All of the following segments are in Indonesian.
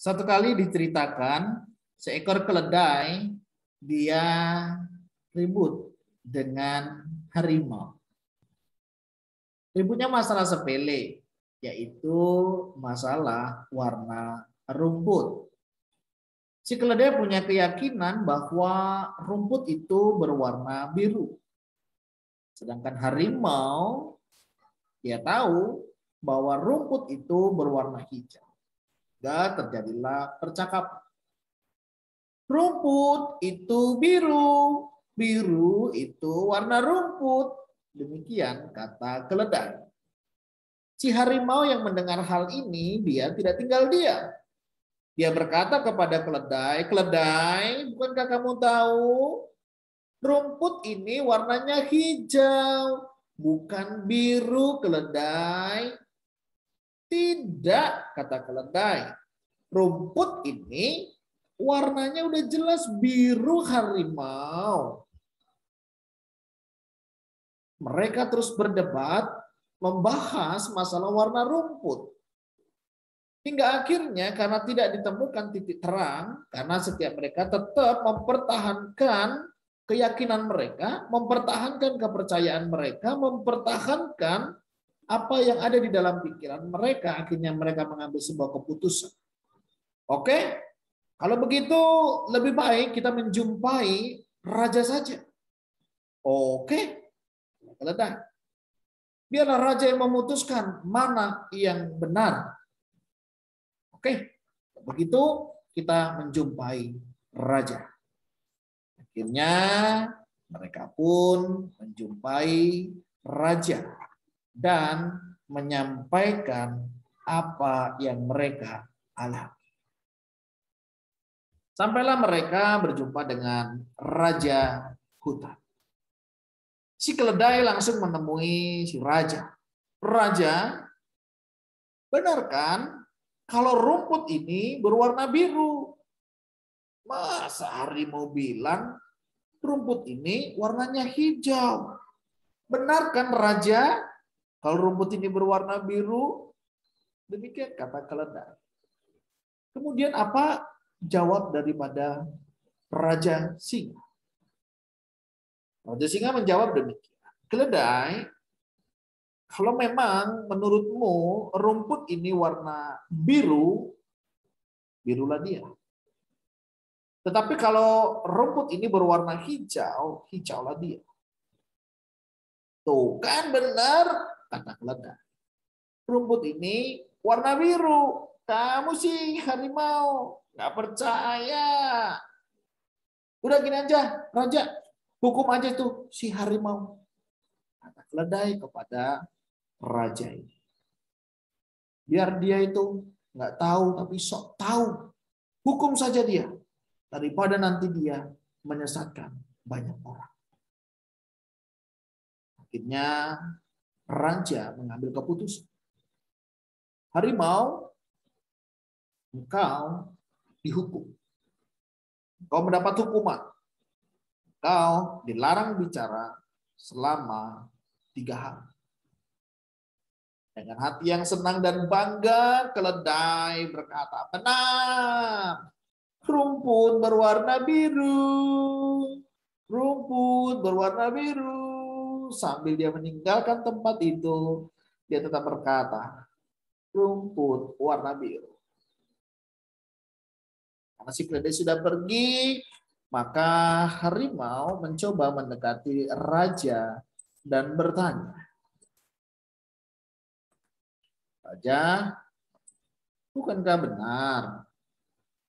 Satu kali diceritakan seekor keledai dia ribut dengan harimau. Ributnya masalah sepele, yaitu masalah warna rumput. Si keledai punya keyakinan bahwa rumput itu berwarna biru. Sedangkan harimau, dia tahu bahwa rumput itu berwarna hijau. Dan terjadilah percakapan. Rumput itu biru, biru itu warna rumput. Demikian kata keledai. Si harimau yang mendengar hal ini, dia tidak tinggal diam. Dia berkata kepada keledai, "Keledai, bukankah kamu tahu rumput ini warnanya hijau, bukan biru, keledai?" "Tidak," kata keledai. "Rumput ini warnanya udah jelas biru, harimau." Mereka terus berdebat, membahas masalah warna rumput. Hingga akhirnya karena tidak ditemukan titik terang, karena setiap mereka tetap mempertahankan keyakinan mereka, mempertahankan kepercayaan mereka, mempertahankan apa yang ada di dalam pikiran mereka, akhirnya mereka mengambil sebuah keputusan. Oke, kalau begitu lebih baik kita menjumpai raja saja. Oke, keledai. Biarlah raja yang memutuskan mana yang benar. Oke, begitu kita menjumpai raja. Akhirnya mereka pun menjumpai raja dan menyampaikan apa yang mereka alami. Sampailah mereka berjumpa dengan raja hutan. Si keledai langsung menemui si raja. "Raja, benar kan kalau rumput ini berwarna biru?" "Masa harimau bilang rumput ini warnanya hijau?" "Benar kan raja kalau rumput ini berwarna biru?" Demikian kata keledai. Kemudian apa jawab daripada raja singa? Raja singa menjawab demikian, "Keledai, kalau memang menurutmu rumput ini warna biru, birulah dia. Tetapi kalau rumput ini berwarna hijau, hijaulah dia." "Tuh kan benar," kata keledai. "Rumput ini warna biru. Kamu sih harimau, nggak percaya. Udah gini aja, raja, hukum aja tuh si harimau," kata keledai kepada raja ini. Biar dia itu nggak tahu tapi sok tahu. Hukum saja dia daripada nanti dia menyesatkan banyak orang. Akhirnya raja mengambil keputusan. "Harimau, engkau dihukum. Engkau mendapat hukuman. Engkau dilarang bicara selama 3 hari." Dengan hati yang senang dan bangga, keledai berkata, "Benar, rumput berwarna biru. Rumput berwarna biru." Sambil dia meninggalkan tempat itu, dia tetap berkata, "Rumput warna biru." Karena si keledai sudah pergi, maka harimau mencoba mendekati raja dan bertanya, "Raja, bukankah benar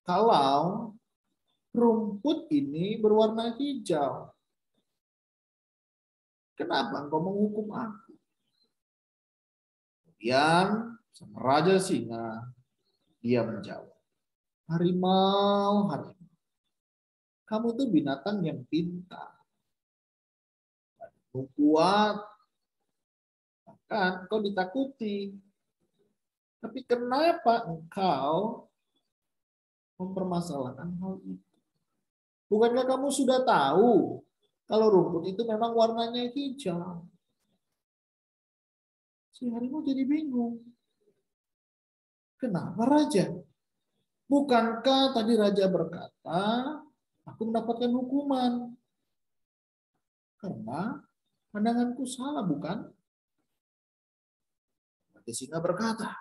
kalau rumput ini berwarna hijau? Kenapa engkau menghukum aku?" Kemudian sang raja singa dia menjawab, "Harimau, harimau, kamu tuh binatang yang pintar, kuat, bahkan kau ditakuti. Tapi kenapa engkau mempermasalahkan hal itu? Bukankah kamu sudah tahu kalau rumput itu memang warnanya hijau?" Si harimau jadi bingung. "Kenapa raja? Bukankah tadi raja berkata, aku mendapatkan hukuman karena pandanganku salah, bukan? Raja singa berkata,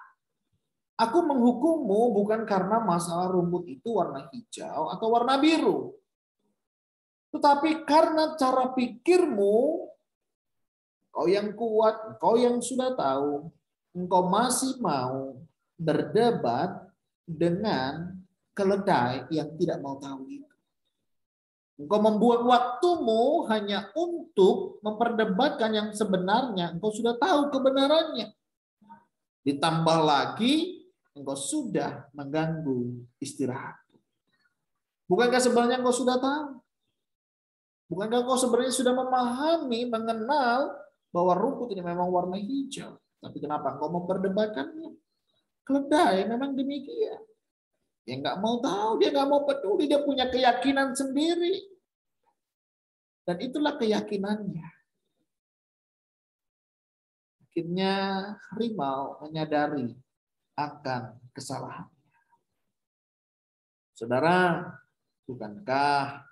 aku menghukummu bukan karena masalah rumput itu warna hijau atau warna biru, tetapi karena cara pikirmu, kau yang kuat, kau yang sudah tahu, engkau masih mau berdebat dengan keledai yang tidak mau tahu itu. Engkau membuang waktumu hanya untuk memperdebatkan yang sebenarnya. Engkau sudah tahu kebenarannya. Ditambah lagi, engkau sudah mengganggu istirahat. Bukankah sebenarnya engkau sudah tahu? Bukankah engkau sebenarnya sudah memahami, mengenal bahwa rumput ini memang warna hijau? Tapi kenapa engkau memperdebatkannya? Keledai memang demikian. Dia nggak mau tahu, dia nggak mau peduli, dia punya keyakinan sendiri. Dan itulah keyakinannya. Akhirnya harimau menyadari akan kesalahannya. Saudara, bukankah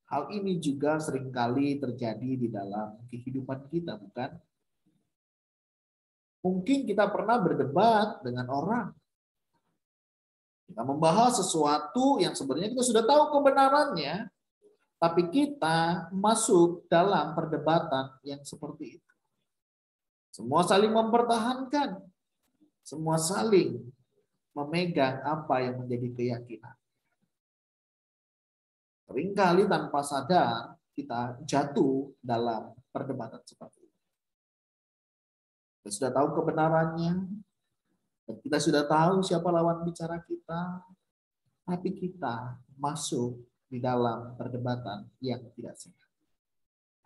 hal ini juga seringkali terjadi di dalam kehidupan kita, bukan? Mungkin kita pernah berdebat dengan orang. Kita membahas sesuatu yang sebenarnya kita sudah tahu kebenarannya, tapi kita masuk dalam perdebatan yang seperti itu. Semua saling mempertahankan, semua saling memegang apa yang menjadi keyakinan. Seringkali tanpa sadar kita jatuh dalam perdebatan seperti itu. Kita sudah tahu kebenarannya, dan kita sudah tahu siapa lawan bicara kita, tapi kita masuk di dalam perdebatan yang tidak sehat.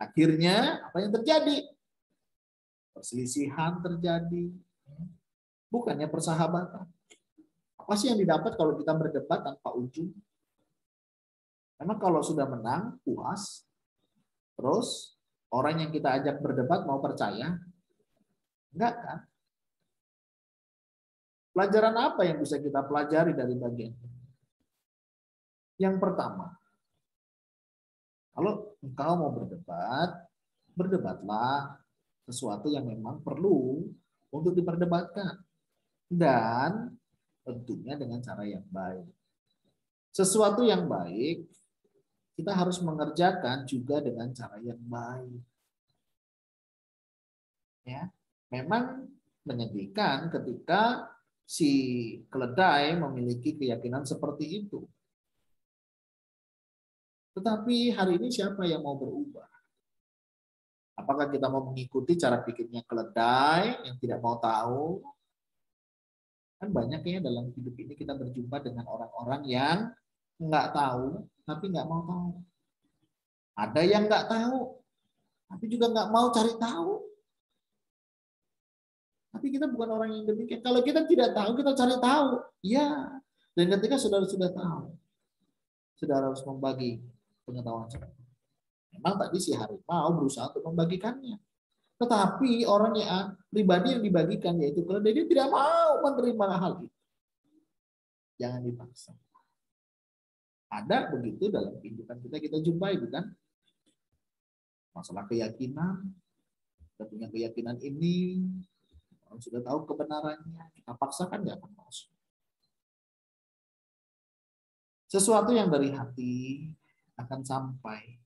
Akhirnya apa yang terjadi? Perselisihan terjadi, bukannya persahabatan. Apa sih yang didapat kalau kita berdebat tanpa ujung? Memang kalau sudah menang, puas, terus orang yang kita ajak berdebat mau percaya? Enggak kan? Pelajaran apa yang bisa kita pelajari dari bagian ini? Yang pertama, kalau engkau mau berdebat, berdebatlah sesuatu yang memang perlu untuk diperdebatkan. Dan tentunya dengan cara yang baik. Sesuatu yang baik, kita harus mengerjakan juga dengan cara yang baik. Ya, memang menyedihkan ketika si keledai memiliki keyakinan seperti itu. Tetapi hari ini siapa yang mau berubah? Apakah kita mau mengikuti cara pikirnya keledai yang tidak mau tahu? Kan banyak ya dalam hidup ini kita berjumpa dengan orang-orang yang nggak tahu, tapi nggak mau tahu. Ada yang nggak tahu, tapi juga nggak mau cari tahu. Tapi kita bukan orang yang demikian. Kalau kita tidak tahu, kita cari tahu. Ya. Dan ketika saudara sudah tahu, saudara harus membagi pengetahuan saudara. Memang tadi si harimau berusaha untuk membagikannya. Tetapi orang yang pribadi yang dibagikan yaitu keledai, dia tidak mau menerima hal itu. Jangan dipaksa. Ada begitu dalam kehidupan kita jumpai, bukan? Masalah keyakinan, kita punya keyakinan ini, orang sudah tahu kebenarannya, kita paksakan nggak akan masuk. Sesuatu yang dari hati akan sampai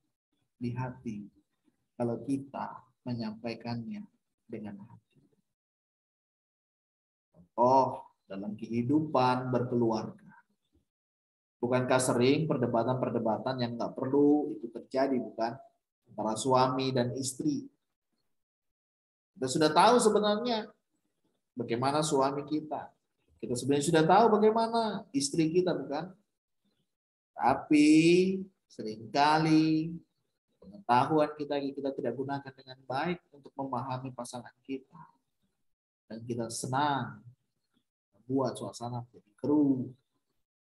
di hati kalau kita menyampaikannya dengan hati. Oh, dalam kehidupan berkeluarga. Bukankah sering perdebatan-perdebatan yang nggak perlu itu terjadi, bukan? Antara suami dan istri. Kita sudah tahu sebenarnya bagaimana suami kita. Kita sebenarnya sudah tahu bagaimana istri kita, bukan? Tapi seringkali pengetahuan kita tidak gunakan dengan baik untuk memahami pasangan kita. Dan kita senang membuat suasana menjadi keruh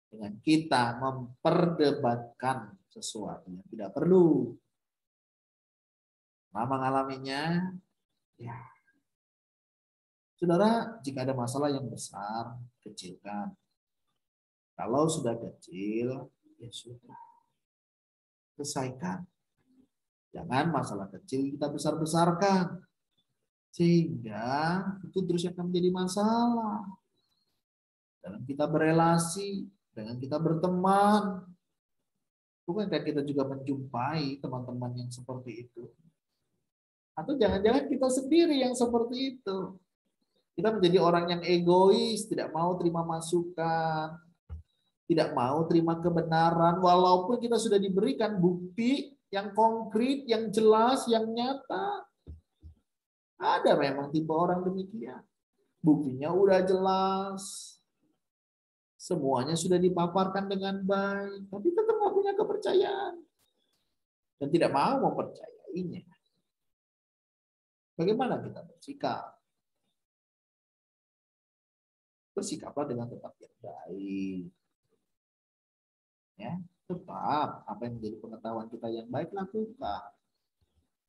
dengan kita memperdebatkan sesuatu yang tidak perlu. Mengalaminya, ya. Saudara, jika ada masalah yang besar, kecilkan. Kalau sudah kecil, ya sudah. Selesaikan. Jangan masalah kecil kita besar-besarkan. Sehingga itu terus akan menjadi masalah. Dalam kita berelasi, dengan kita berteman. Bukankah kita juga menjumpai teman-teman yang seperti itu? Atau jangan-jangan kita sendiri yang seperti itu. Kita menjadi orang yang egois, tidak mau terima masukan, tidak mau terima kebenaran, walaupun kita sudah diberikan bukti yang konkret, yang jelas, yang nyata. Ada memang tipe orang demikian. Buktinya udah jelas. Semuanya sudah dipaparkan dengan baik, tapi tetap nggak punya kepercayaan. Dan tidak mau mempercayainya. Bagaimana kita bersikap? Bersikaplah dengan tetap yang baik. Ya, tetap apa yang menjadi pengetahuan kita yang baik lakukan.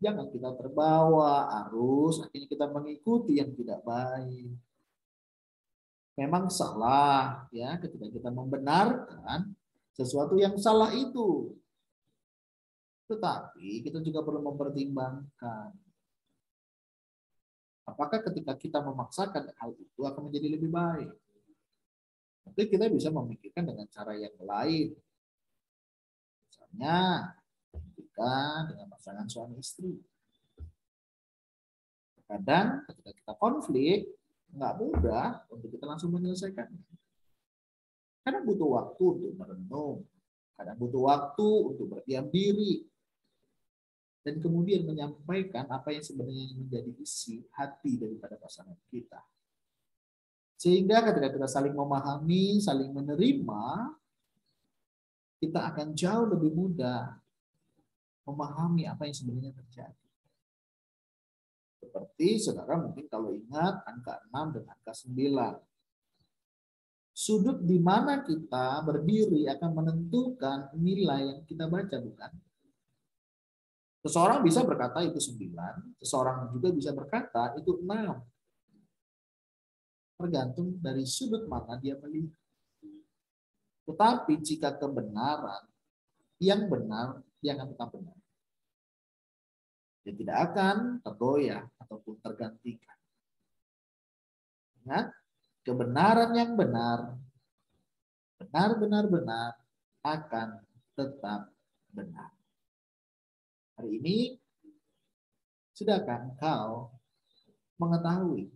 Jangan kita terbawa arus, akhirnya kita mengikuti yang tidak baik. Memang salah ya ketika kita membenarkan sesuatu yang salah itu. Tetapi kita juga perlu mempertimbangkan apakah ketika kita memaksakan hal itu akan menjadi lebih baik. Tapi kita bisa memikirkan dengan cara yang lain. Misalnya ketika dengan pasangan suami istri. Kadang ketika kita konflik, nggak mudah untuk kita langsung menyelesaikan. Kadang butuh waktu untuk merenung. Kadang butuh waktu untuk berdiam diri. Dan kemudian menyampaikan apa yang sebenarnya menjadi isi hati daripada pasangan kita. Sehingga ketika kita saling memahami, saling menerima, kita akan jauh lebih mudah memahami apa yang sebenarnya terjadi. Seperti saudara mungkin kalau ingat angka 6 dan angka 9. Sudut di mana kita berdiri akan menentukan nilai yang kita baca, bukan? Seseorang bisa berkata itu 9, seseorang juga bisa berkata itu 6. Tergantung dari sudut mana dia melihat. Tetapi jika kebenaran yang benar, dia akan tetap benar. Dia tidak akan tergoyah ataupun tergantikan. Ingat, kebenaran yang benar, benar akan tetap benar. Hari ini, sudahkah engkau mengetahui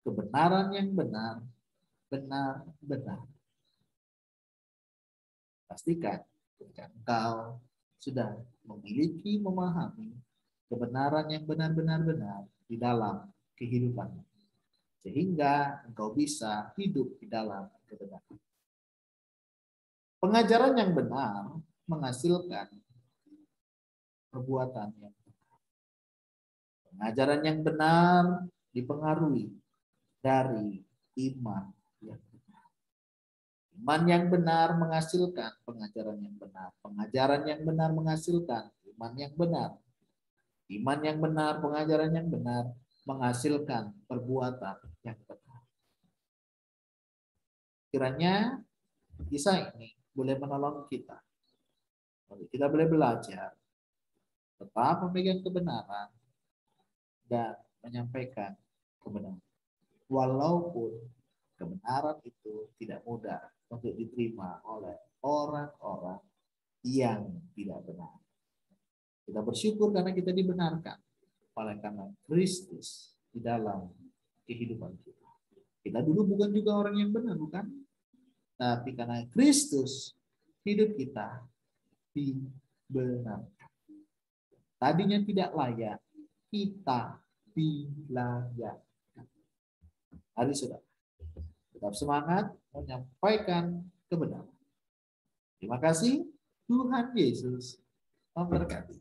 kebenaran yang benar? Pastikan ketika engkau sudah memiliki, memahami kebenaran yang benar di dalam kehidupan, sehingga engkau bisa hidup di dalam kebenaran. Pengajaran yang benar menghasilkan perbuatan yang benar. Pengajaran yang benar dipengaruhi dari iman yang benar. Iman yang benar menghasilkan pengajaran yang benar. Pengajaran yang benar menghasilkan iman yang benar. Iman yang benar, pengajaran yang benar menghasilkan perbuatan yang benar. Kiranya kisah ini boleh menolong kita. Kita boleh belajar tetap memegang kebenaran dan menyampaikan kebenaran. Walaupun kebenaran itu tidak mudah untuk diterima oleh orang-orang yang tidak benar. Kita bersyukur karena kita dibenarkan oleh karena Kristus di dalam kehidupan kita. Kita dulu bukan juga orang yang benar, bukan? Tapi karena Kristus hidup kita dibenarkan. Tadinya tidak layak, kita dilayakkan. Mari saudara, tetap semangat menyampaikan kebenaran. Terima kasih, Tuhan Yesus memberkati.